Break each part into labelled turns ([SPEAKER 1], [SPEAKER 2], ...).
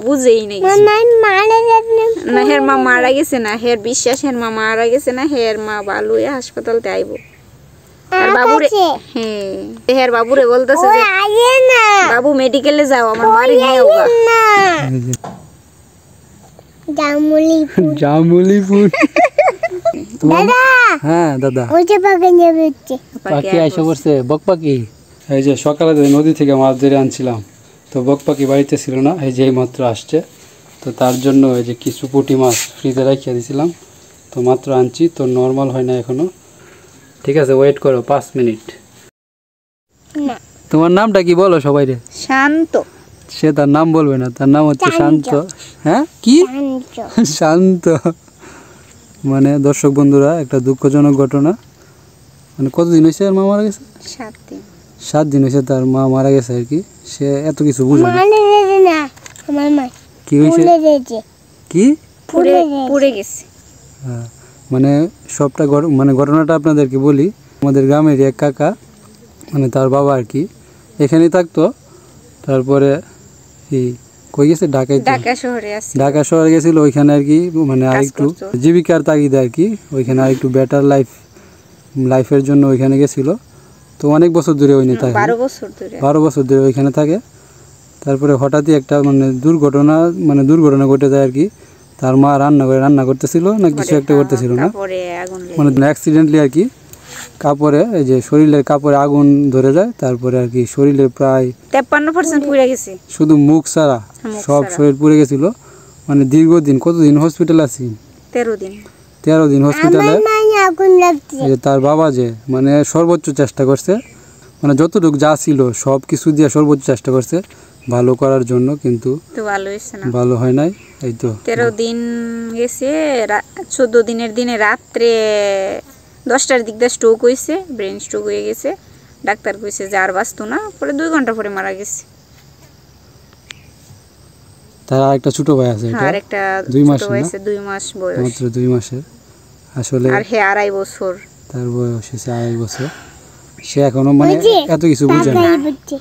[SPEAKER 1] বুঝেই নাই না হের মা মারা গেছে না হের বিশ্বাস হের মা মারা গেছে না হের মা ভালো হাসপাতালতে আইব আর বাবুরে হ্যাঁ হের বাবুরে বলতেছে যে বাবু মেডিকেলে যাও আমার মারি নিয়ে আউগা
[SPEAKER 2] জামুলিপুর দাদা হ্যাঁ দাদা ওইটা পাখি নেবে পাখি আইসা পড়ছে বক পাখি এই যে সকালে নদী থেকে মাছ ধরে আনছিলাম তো বক পাখি বাড়িতে ছিল না এই যে মাত্র আসছে তো তার জন্য এই যে কিছু পুঁটি মাছ ফ্রিজে রাখিয়ে দিয়েছিলাম তো মাত্র আনছি তো নর্মাল হয় না এখনো ঠিক আছে ওয়েট করো 5 মিনিট তোমার নামটা কি বলো সবাই রে
[SPEAKER 1] শান্ত
[SPEAKER 2] সে তার নাম বলবে না তার নাম হচ্ছে শান্ত হ্যাঁ কি শান্ত মানে দর্শক বন্ধুরা একটা দুঃখজনক ঘটনা মানে কতদিন হয়েছে আর মা মারা গেছে 7 দিন হয়েছে তার মা মারা গেছে আর কি সে এত কিছু বুঝে না কি হয়েছে কি
[SPEAKER 1] পুড়ে গেছে
[SPEAKER 2] হ্যাঁ মানে সবটা মানে ঘটনাটা আপনাদেরকে বলি আমাদের গ্রামের এক কাকা মানে তার বাবা আর কি এখানেই থাকতো তারপরে এই কই গেছে ঢাকা শহরে গেছিল ওইখানে আর কি মানে আরেকটু জীবিকার তাগিদে আর কি ওইখানে আরেকটু বেটার লাইফের জন্য ওইখানে গেছিল তো অনেক বছর ধরে ওইখানে থাকে 12 বছর ধরে ওইখানে থাকে তারপরে হঠাৎই একটা মানে দুর্ঘটনা ঘটে যায় আর কি তার মা রান্না করতেছিল না কিছু একটা করতেছিল না মানে অ্যাক্সিডেন্টলি আর কি কাপড়ে এই যে শরীরের কাপড়ে আগুন ধরে যায় তারপরে আর কি শরীরের প্রায়
[SPEAKER 1] 53% পুড়ে গেছে
[SPEAKER 2] শুধু মুখ ছাড়া সব শরীর পুড়ে গেছিল মানে দীর্ঘদিন কতদিন হসপিটালে আছি 13 দিন হসপিটালে তার বাবা যে মানে সর্বোচ্চ চেষ্টা করছে মানে যতটুকু যা ছিল সব কিছু দিয়ে সর্বোচ্চ চেষ্টা করছে ভালো করার জন্য কিন্তু ভালো হয় নাই এই তো
[SPEAKER 1] 13 দিন গেছে 14 দিনের দিনে রাত্রে 10টার দিক দিয়ে স্ট্রোক হয়েছে ব্রেন স্ট্রোক হয়ে গেছে ডাক্তার কইছে যে আর বাঁচতো না পরে 2 ঘন্টা পরে মারা গেছে
[SPEAKER 2] তার আরেকটা ছোট ভাই আছে এটা
[SPEAKER 1] আরেকটা 2 মাস বয়সে 2 মাস বয়স
[SPEAKER 2] মাত্র 2 মাসের আসলে
[SPEAKER 1] আর হে 2.5 বছর
[SPEAKER 2] তার বয়স হচ্ছে 2.5 বছর সে এখনো মানে এত কিছু বুঝে না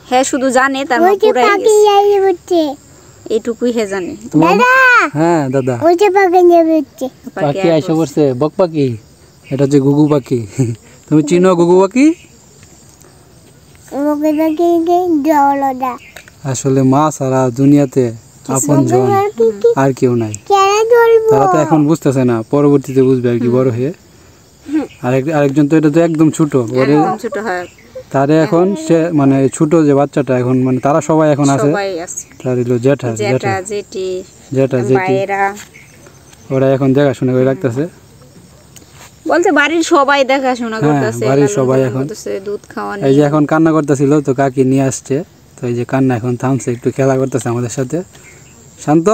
[SPEAKER 1] হ্যাঁ শুধু জানে তার মা পুরাই গেছে এইটুকুই হে জানে
[SPEAKER 2] দাদা হ্যাঁ দাদা ওইটা পাখি নেবে পাখি আইসা পড়ছে বক পাখি এটা হচ্ছে গুগু পাখি তুমি চিনো গুগু পাখি আসলে মা সারা দুনিয়াতে আপনজন আর কেউ নাই তারা তো এখন বুঝতেছে না পরবর্তীতে বুঝবে আর কি বড় হয়ে আরেকজন তো এটা তো একদম ছোট তারে এখন সে মানে ছোট যে বাচ্চাটা এখন মানে তারা সবাই এখন আছে তার হলো জেঠা জেঠি ওরা এখন দেখাশোনা করে রাখতেছে
[SPEAKER 1] বলতে বাড়ির সবাই দেখাশোনা করতেছে
[SPEAKER 2] বাড়ির সবাই এখন
[SPEAKER 1] দুধ খাওয়া
[SPEAKER 2] এই যে এখন কান্না করতেছিল তো কাকি নিয়ে আসছে তো এই যে কান্না এখন থামছে একটু খেলা করতেছে আমাদের সাথে শান্ত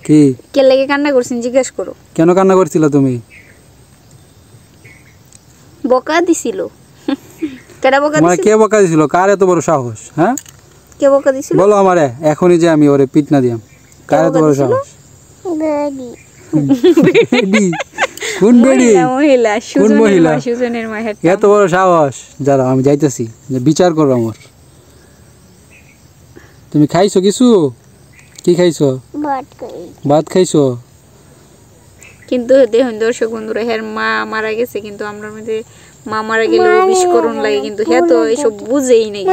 [SPEAKER 2] কি
[SPEAKER 1] কে লেগে কান্না করছেন জিজ্ঞেস করো
[SPEAKER 2] কেন কান্না করছিল তুমি
[SPEAKER 1] বকা দিছিল কেডা বকা দিছিল
[SPEAKER 2] মানে কে বকা দিছিল কার এত বড় সাহস হ্যাঁ
[SPEAKER 1] কে বকা দিছিল
[SPEAKER 2] বলো আমারে এখনই যে আমি ওরে পিটনা দিয়াম কার এত বড় সাহস বেডি কোন বেডি
[SPEAKER 1] মহিলা সুজনের মা
[SPEAKER 2] এত বড় সাহস যারা আমি যাইতেছি যে বিচার করো আমার তুমি খাইছো কিছু কি খাইছো ভাত খাইছো
[SPEAKER 1] কিন্তু দেখুন দর্শক বন্ধুরা হের মা মারা গেছে কিন্তু আমরা মধ্যে মা মারা গেলে বিষ করুন লাগে কিন্তু হে তো এইসব বুঝেই নাই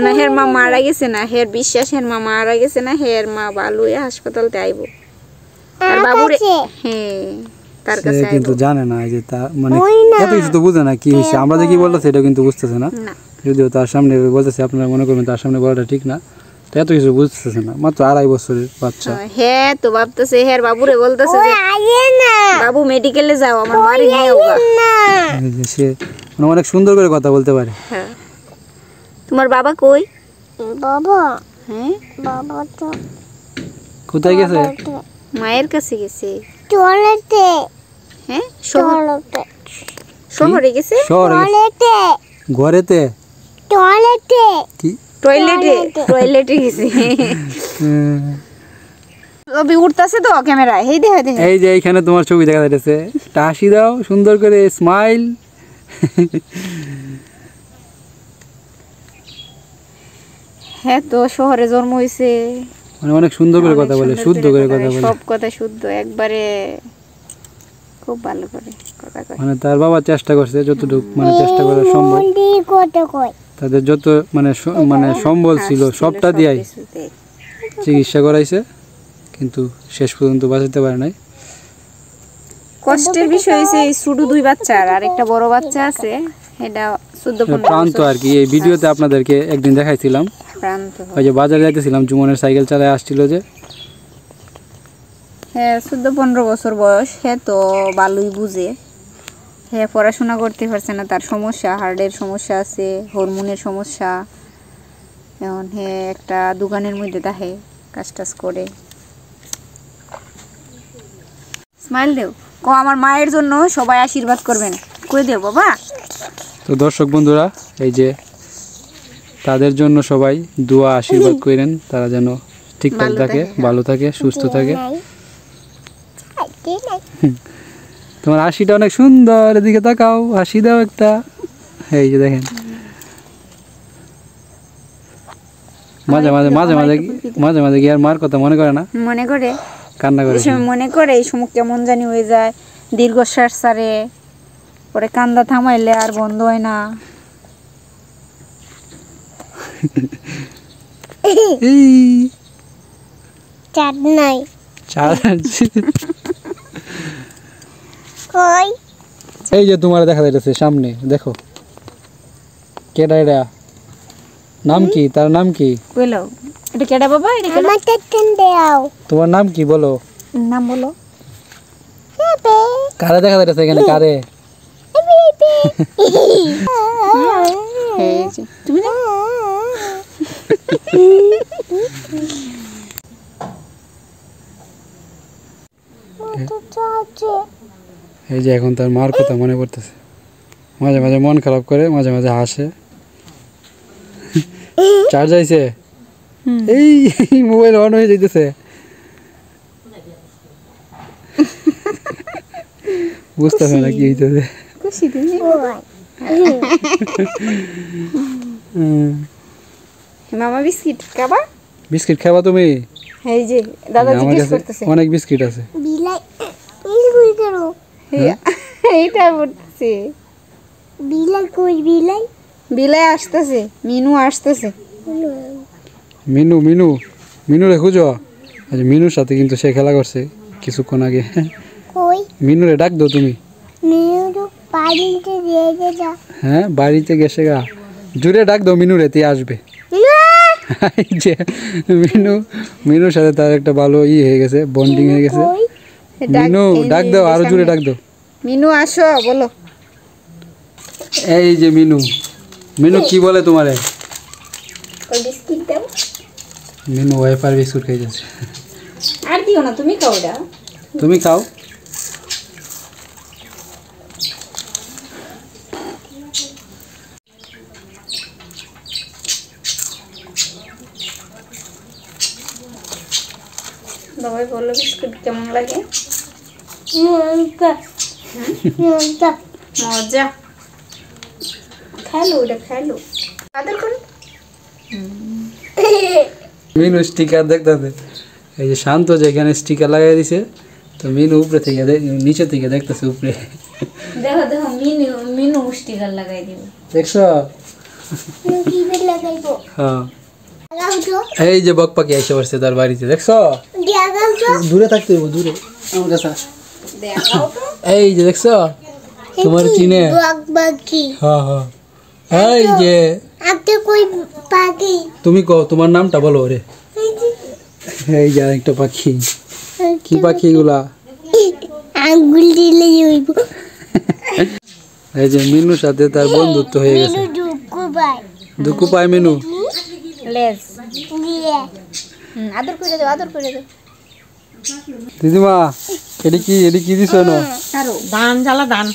[SPEAKER 1] না হের মা মারা গেছে না হের বিশ্বাস হের মা মারা গেছে না হের মা ভালো হাসপাতালতে আইব আর বাবুরে হ্যাঁ তার কাছে
[SPEAKER 2] কিন্তু জানে না যে তা মানে এত কিছু তো বুঝে না কি হইছে আমরা যে কি বলতেছি এটা কিন্তু বুঝতেছে না যদিও তার সামনে বলতেছি আপনারা মনে করবেন তার সামনে বলাটা ঠিক না তো এত কিছু বুঝতেছে না মাত্র 2.5 বছরের বাচ্চা
[SPEAKER 1] হ্যাঁ তো ভাবতেছে হের বাবুরে বলতেছে যে বাবু মেডিকেলে যাও আমার মারি নিয়ে আউগা
[SPEAKER 2] সে মানে অনেক সুন্দর করে কথা বলতে পারে
[SPEAKER 1] হ্যাঁ তোমার বাবা কই বাবা হ্যাঁ বাবা তো
[SPEAKER 2] কোথায় গেছে
[SPEAKER 1] মায়ের কাছে গেছে
[SPEAKER 2] টয়লেটে
[SPEAKER 1] হ্যাঁ শহরে গেছে
[SPEAKER 2] টয়লেটে ঘরেতে টয়লেটে কি
[SPEAKER 1] টয়লেটে গেছে ছবি উঠতাছে তো ক্যামেরায় এই দেখে
[SPEAKER 2] এই যে এইখানে তোমার ছবি দেখা যাচ্ছে হাসি দাও সুন্দর করে স্মাইল
[SPEAKER 1] হ্যাঁ তো শহরে জন্ম হয়েছে,
[SPEAKER 2] মানে অনেক সুন্দর করে কথা বলে, শুদ্ধ করে কথা বলে,
[SPEAKER 1] সব কথা শুদ্ধ একবারে, খুব ভালো করে কথা কয়।
[SPEAKER 2] মানে তার বাবা চেষ্টা করছে যতটুকু মানে চেষ্টা করা সম্ভব, তাদের যত মানে মানে সম্বল ছিল সবটা দিয়াই চিকিৎসা করাইছে, কিন্তু শেষ পর্যন্ত বাঁচাতে পারে নাই।
[SPEAKER 1] কষ্টের বিষয় হয়েছে এই ছোট 2 বাচ্চা আর একটা বড় বাচ্চা আছে, এটা 14-15
[SPEAKER 2] প্রান্ত আর কি। এই ভিডিওতে আপনাদেরকে একদিন দেখাইছিলাম,
[SPEAKER 1] প্রান্ত।
[SPEAKER 2] ওই যে বাজারে যাইতেছিলাম, জুমনের সাইকেল চালায় আসছিল যে,
[SPEAKER 1] হ্যাঁ 14-15 বছর বয়স, হ্যাঁ তো ভালোই বুঝে, হ্যাঁ পড়াশোনা করতে পারছে না, তার সমস্যা, হার্টের সমস্যা আছে, হরমোনের সমস্যা। এখন হ্যাঁ একটা দোকানের মধ্যে থাকে, কাজ টাজ করে। স্মাইল দেও, কো আমার মায়ের জন্য সবাই আশীর্বাদ করবেন, কই দেও বাবা।
[SPEAKER 2] তো দর্শক বন্ধুরা, এই যে তাদের জন্য সবাই দোয়া আশীর্বাদ করেন, তারা যেন ঠিকঠাক থাকে, ভালো থাকে, সুস্থ থাকে। তোমার হাসিটা অনেক সুন্দর, এদিকে তাকাও, হাসি দাও একটা। এই যে দেখেন, মাঝে মাঝে মাঝে মাঝে মাঝে মাঝে কি আর মার কথা মনে করে না?
[SPEAKER 1] মনে করে,
[SPEAKER 2] কান্না করে,
[SPEAKER 1] মনে করে এই সময় কেমন জানি হয়ে যায়, দীর্ঘশ্বাস ছাড়ে, পরে কান্দা থামাইলে আর বন্ধ হয় না।
[SPEAKER 3] চাঁদ নাই কই?
[SPEAKER 2] এই যে তোমার দেখা যাইতেছে সামনে, দেখো কেডা এটা, নাম কি, তার নাম কি?
[SPEAKER 1] কইলো এটা কেডা বাবা? এটা কেডা?
[SPEAKER 3] আমার টেন দাও,
[SPEAKER 2] তোমার নাম কি বলো?
[SPEAKER 1] নাম বলো।
[SPEAKER 2] কারে দেখা যাইতেছে এখানে, কারে?
[SPEAKER 1] এই যে তুমি না,
[SPEAKER 2] এই যে এখন তার মার কথা মনে পড়তেছে, মাঝে মাঝে মন খারাপ করে, মাঝে মাঝে হাসে। চার্জ আইছে, এই মোবাইল অন হয়ে যাইতেছে, বুঝতেছে না কি হইতেছে।
[SPEAKER 1] খুশি তুমি? মামা বিস্কিট খাবা?
[SPEAKER 2] বিস্কিট খাবা তুমি?
[SPEAKER 1] এই যে দাদা
[SPEAKER 2] আমার
[SPEAKER 1] জিজ্ঞেস
[SPEAKER 2] কাছে
[SPEAKER 1] করতেছে।
[SPEAKER 2] অনেক বিস্কিট আছে।
[SPEAKER 3] বিলাই এই কই করো?
[SPEAKER 1] এইটা বলতেছে,
[SPEAKER 3] বিলাই কই? বিলাই
[SPEAKER 1] বিলাই আসতেছে, মিনু আসতেছে।
[SPEAKER 2] মিনু মিনু মিনু রে খুঁজো। আচ্ছা, মিনুর সাথে কিন্তু সে খেলা করছে কিছুক্ষণ আগে।
[SPEAKER 3] কই?
[SPEAKER 2] মিনু রে ডাক দাও তুমি।
[SPEAKER 3] মেরু বাড়িতে দিয়ে যা।
[SPEAKER 2] হ্যাঁ বাড়িতে গেছে গা, জুড়ে ডাক দাও মিনু রে, তে আসবে। এই যে মিনু, মিনুর সাথে তার একটা ভালো হয়ে গেছে, বন্ডিং হয়ে গেছে। মিনু ডাক দাও, আরো জোরে ডাক দাও।
[SPEAKER 1] মিনু আসো বলো।
[SPEAKER 2] এই যে মিনু, মিনু কি বলে তোমারে?
[SPEAKER 1] বিস্কিট দাও।
[SPEAKER 2] মিনু ওয়েফার বিস্কুট খাই যাচ্ছে।
[SPEAKER 1] আর দিও না, তুমি খাও এটা।
[SPEAKER 2] তুমি খাও।
[SPEAKER 1] বাবাই বললো বিস্কুট কেমন লাগে? মজা। খাইলো ওটা, খাইলো। আদর করো।
[SPEAKER 2] মিনু স্টিকার দেখতেছে, এই যে শান্ত যেখানে স্টিকার লাগাই দিছে, তো মিনু উপরে থেকে নিচে থেকে দেখতেছে উপরে।
[SPEAKER 1] দেখো দেখো, মিনু মিনু স্টিকার লাগাই দিব।
[SPEAKER 2] দেখছো?
[SPEAKER 3] কিভাবে লাগাইবো?
[SPEAKER 2] হ্যাঁ,
[SPEAKER 3] লাগাও তো।
[SPEAKER 2] এই যে বক পাখি এসে পড়ছে তার বাড়িতে, দেখছো?
[SPEAKER 3] লাগাও তো।
[SPEAKER 2] দূরে থাকতে হবে, দূরে। আমার কাছে আসো।
[SPEAKER 1] দেখাও তো।
[SPEAKER 2] এই যে দেখছো, তোমার চিনে।
[SPEAKER 3] বক বাকি।
[SPEAKER 2] হ্যাঁ হ্যাঁ, এই যে
[SPEAKER 3] আপনি কই পাখি?
[SPEAKER 2] তুমি কও তোমার নামটা বলো রে। এই যে একটা পাখি, কি পাখি এগুলা?
[SPEAKER 3] আঙ্গুল দিলে হইব।
[SPEAKER 2] এই যে মিনুর সাথে তার বন্ধুত্ব হয়ে গেছে।
[SPEAKER 3] দুঃখ পাই।
[SPEAKER 2] দুঃখ পায় মিনু।
[SPEAKER 1] লেজ
[SPEAKER 3] দিয়ে
[SPEAKER 1] আদর করে দাও, আদর করে দাও।
[SPEAKER 2] দিদিমা, এটি কি দিছো না?
[SPEAKER 1] আরো
[SPEAKER 4] ধান জ্বালা ধান।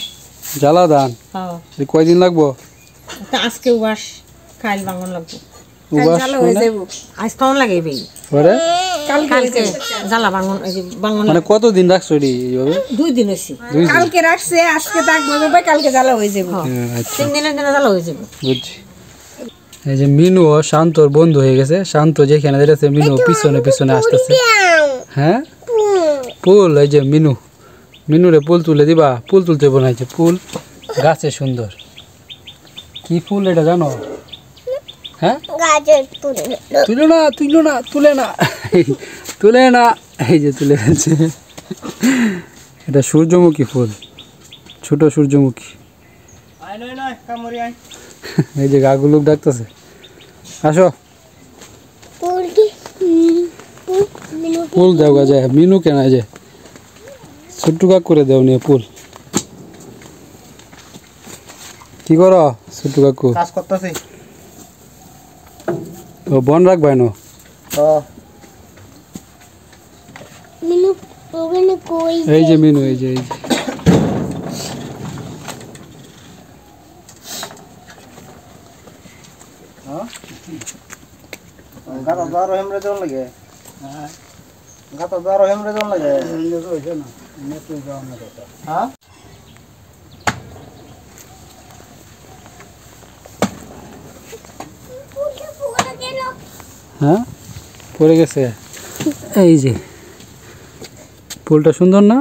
[SPEAKER 2] জ্বালা ধান।
[SPEAKER 4] হ্যাঁ,
[SPEAKER 2] এটি কয়দিন লাগবো?
[SPEAKER 4] তা আজকে উবাস, কাল ভাঙন লাগবো।
[SPEAKER 2] উবাস
[SPEAKER 1] জ্বালা হয়ে
[SPEAKER 2] মানে?
[SPEAKER 1] যাবো।
[SPEAKER 4] আজ কেমন লাগে ভাই?
[SPEAKER 2] পরে
[SPEAKER 4] কালকে জ্বালা ভাঙন, এই যে ভাঙন
[SPEAKER 2] মানে কতদিন রাখছো এটি এইভাবে?
[SPEAKER 4] 2 দিন হয়েছে।
[SPEAKER 1] কালকে রাখছে, আজকে থাকবো, কালকে জ্বালা হয়ে যাবো।
[SPEAKER 2] হ্যাঁ, আচ্ছা
[SPEAKER 4] 3 দিনের দিনে জ্বালা হয়ে যাবে।
[SPEAKER 2] বুঝছি। এই যে মিনু ও শান্তর বন্ধু হয়ে গেছে। শান্ত যেখানে যাচ্ছে মিনু পিছনে পিছনে আসতেছে। হ্যাঁ ফুল, এই যে মিনু, মিনুরে ফুল তুলে দিবা? ফুল তুলতে বানাইছে, ফুল গাছে সুন্দর। কি ফুল এটা জানো? হ্যাঁ
[SPEAKER 3] গাছের ফুল
[SPEAKER 2] তুলো না, তুলো না, তুলে না, তুলে না, এই যে তুলে ফেলছে। এটা সূর্যমুখী ফুল, ছোট সূর্যমুখী। এই যে গাগুলো ডাকতেছে, আসো
[SPEAKER 3] ফুল কি মিনু
[SPEAKER 2] ফুল দেও গা যায়। মিনু কেন যে ছোট্ট কাক করে দেও নিয়ে ফুল। কি করো ছোট্ট কাকু?
[SPEAKER 5] কাজ করতেছি।
[SPEAKER 2] ও বন রাখবাই না?
[SPEAKER 3] মিনু ওখানে কই
[SPEAKER 2] এই যে মিনু, এই যে এই যে
[SPEAKER 5] গাতা দারো হেমরে জন লাগে। গাতা দারো হেমরে জন লাগে। হ্যাঁ
[SPEAKER 2] হ্যাঁ পড়ে গেছে। এই যে ফুলটা সুন্দর না?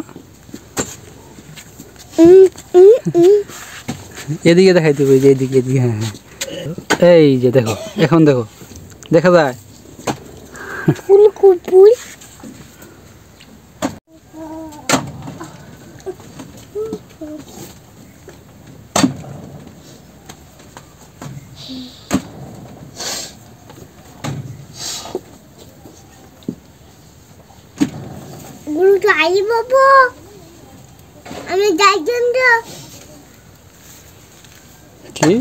[SPEAKER 2] এদিকে দেখাইতে হবে, এই যে এদিকে এদিকে। হ্যাঁ হ্যাঁ এই যে দেখো, এখন দেখো, দেখা যায়।
[SPEAKER 3] ফুল কুপুল গুলো যাই বাবা, আমি যাইতাম তো
[SPEAKER 2] কি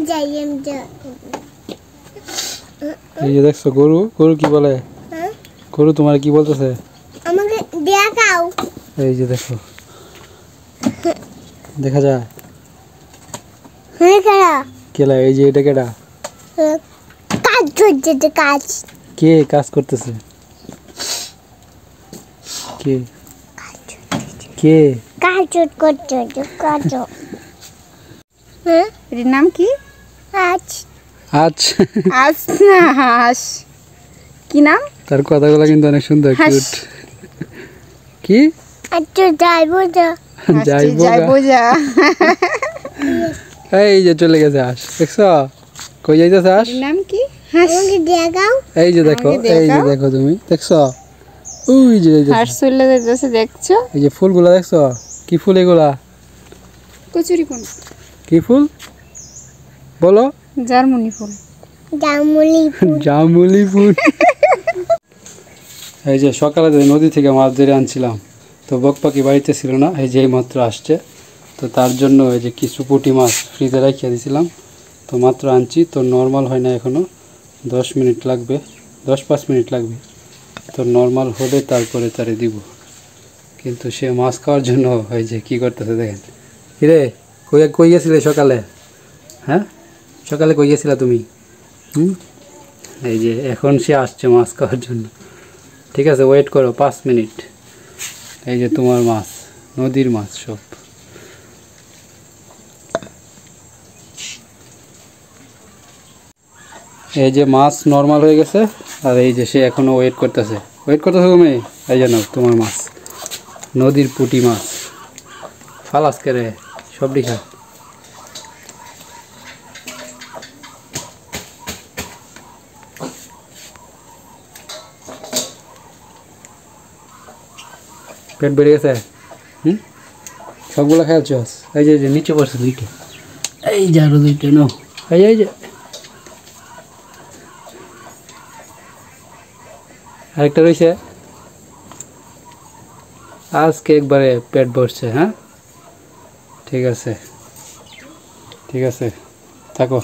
[SPEAKER 3] যাইতাম তো।
[SPEAKER 2] এই যে দেখছো গরু, গরু কি বলে?
[SPEAKER 3] হ্যাঁ
[SPEAKER 2] গরু তোমার কি বলতেছে?
[SPEAKER 3] আমাকে দেখাও।
[SPEAKER 2] এই যে দেখো, দেখা যায়
[SPEAKER 3] হ্যাঁ কেডা
[SPEAKER 2] কেলা? এই যে এটা কেডা?
[SPEAKER 3] কাজ করছে তো কাজ।
[SPEAKER 2] কে কাজ করতেছে? কে কে
[SPEAKER 3] কাজ করছে তো কাজ। হ্যাঁ
[SPEAKER 1] এর নাম কি?
[SPEAKER 3] আজ
[SPEAKER 2] আজ
[SPEAKER 1] আজ না হাঁস। কি নাম?
[SPEAKER 2] তার কথাগুলো কিন্তু অনেক সুন্দর,
[SPEAKER 1] হাস।
[SPEAKER 2] কিউট। কি
[SPEAKER 3] আচ্ছা যাইবো তো।
[SPEAKER 2] যাইবো
[SPEAKER 1] যাইবো যা।
[SPEAKER 2] এই যে চলে গেছে হাঁস, দেখছো? কই যাইতেছে হাঁস?
[SPEAKER 1] এর নাম কি? হাঁস।
[SPEAKER 3] আমাকে দেখাও।
[SPEAKER 2] এই যে দেখো,
[SPEAKER 1] আমাকে
[SPEAKER 2] এই যে
[SPEAKER 1] দেখাও।
[SPEAKER 2] দেখো তুমি দেখছো? ওই যে যাইতেছে।
[SPEAKER 1] হাঁস চলে যাইতেছে, দেখছো?
[SPEAKER 2] এই যে ফুলগুলা দেখছো? কি ফুল এগুলা?
[SPEAKER 1] কচুরি কোন?
[SPEAKER 2] কি ফুল বলো?
[SPEAKER 1] জার্মানি ফুল।
[SPEAKER 3] জামুলি ফুল।
[SPEAKER 2] জামুলি ফুল। এই যে সকালে যে নদী থেকে মাছ ধরে আনছিলাম, তো বক পাখি বাড়িতে ছিল না, এই যে মাত্র আসছে, তো তার জন্য এই যে কিছু পুঁটি মাছ ফ্রিজে রাখিয়ে দিয়েছিলাম, তো মাত্র আনছি। তো নর্মাল হয় না এখনও, 10 মিনিট লাগবে, 10-5 মিনিট লাগবে। তো নর্মাল হলে তারপরে তারে দিব। কিন্তু সে মাছ খাওয়ার জন্য এই যে কী করতেছে দেখেন। কিরে কই কই গেছিলে সকালে? হ্যাঁ সকালে কই গেছিলা তুমি? এই যে এখন সে আসছে মাছ খাওয়ার জন্য। ঠিক আছে, ওয়েট করো 5 মিনিট। এই যে তোমার মাছ, নদীর মাছ সব। এই যে মাছ নর্মাল হয়ে গেছে, আর এই যে সে এখনো ওয়েট করতেছে তুমি। এই যে নাও তোমার মাছ, নদীর পুঁটি মাছ। ফালাস করে সব দিখা। পেট বেড়ে গেছে? সবগুলো খেয়ালছস? এই যে নিচে পড়ছে দুইটা, এই যে আরো দুইটা নো, এই যে আরেকটা রয়েছে। আজকে একবারে পেট ভরছে। হ্যাঁ ঠিক আছে, ঠিক আছে, থাকো।